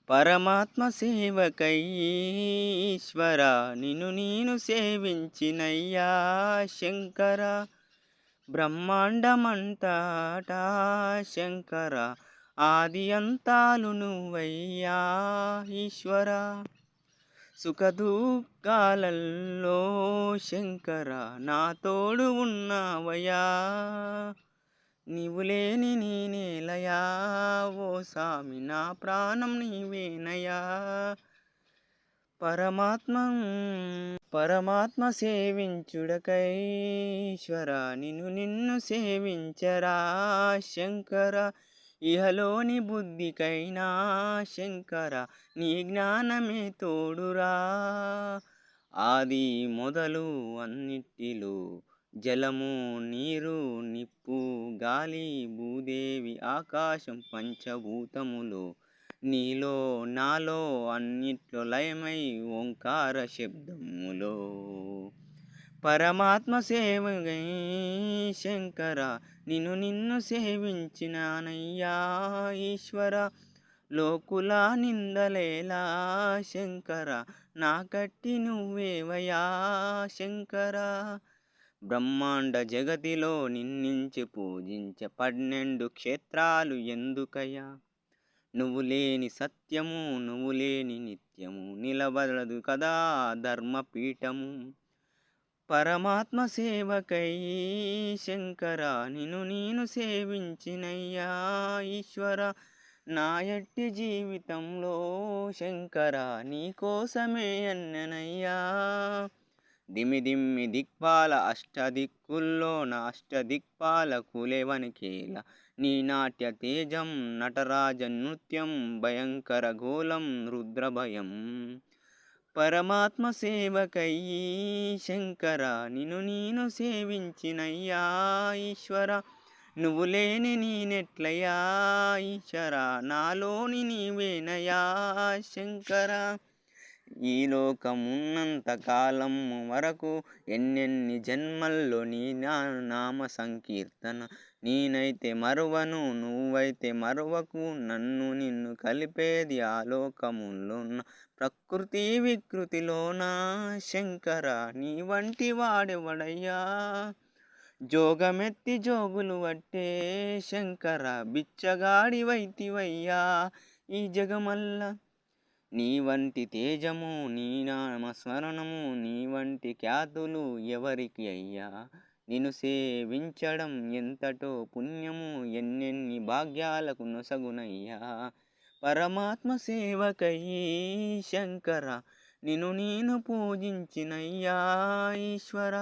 పరమాత్మ సేవకై ఈశ్వర నిన్ను నేను సేవించినయ్యా శంకర. బ్రహ్మాండమంతటా శంకర, ఆది అంతాలు నువ్వయ్యా ఈశ్వర. సుఖదుఃఖాలలో శంకర నా తోడు ఉన్నావయ్యా. నీవు లేని నేనేలయా ఓ సామి, నా ప్రాణం నీవేనయా. పరమాత్మ సేవించుడకై ఈశ్వర నిన్ను సేవించరా శంకర. ఇహలోని బుద్ధికైనా శంకర నీ జ్ఞానమే తోడురా. ఆది మొదలు అన్నిటిలో జలము నీరు నిప్పు గాలి భూదేవి ఆకాశం పంచభూతములు నీలో నాలో అన్నిట్లో లయమై ఓంకార శబ్దములో. పరమాత్మ సేవగై శంకర నిన్ను సేవించినానయ్యా ఈశ్వర. లోకుల నిందలేలా శంకర నా కట్టి నువ్వేవయా శంకర. బ్రహ్మాండ జగతిలో నిన్నించి పూజించే 12 క్షేత్రాలు ఎందుకయ్యా. నువ్వు లేని సత్యము నువ్వు లేని నిత్యము నిలబడదు కదా ధర్మపీఠము. పరమాత్మ సేవకై శంకర నిన్ను నేను సేవించినయ్యా ఈశ్వర. నా ఎట్టి జీవితంలో శంకర నీకోసమే అన్ననయ్యా. దిమ్మి దిక్పాల అష్టదిక్కుల్లోన అష్టదిక్పాల కులేవనికేల నీ నాట్య తేజం నటరాజ నృత్యం భయంకర ఘోలం రుద్రభయం. పరమాత్మ సేవకై శంకర నిన్ను నేను సేవించినయ్యా ఈశ్వర. నువ్వు లేని నేనెట్లయా ఈశ్వర, నాలోని నీవేనయా శంకర. ఈ లోకమున్నంత కాలం వరకు ఎన్నెన్ని జన్మల్లో నీ నామ సంకీర్తన. నేనైతే మరువను నువ్వైతే మరువకు, నన్ను నిన్ను కలిపేది ఆ లోకములోన ప్రకృతి వికృతిలోన శంకర నీ వంటి వాడెవడయ్యా. జోగమెత్తి జోగులు వట్టే శంకర బిచ్చగాడి వైతివయ్యా ఈ జగమల్ల. నీ వంటి తేజము నీ నామస్మరణము నీ వంటి ఖ్యాతులు ఎవరికి అయ్యా. నిన్ను సేవించడం ఎంతటో పుణ్యము ఎన్నెన్ని భాగ్యాలకు నొసగునయ్యా. పరమాత్మ సేవకై శంకర నిన్ను నేను పూజించినయ్యా ఈశ్వర.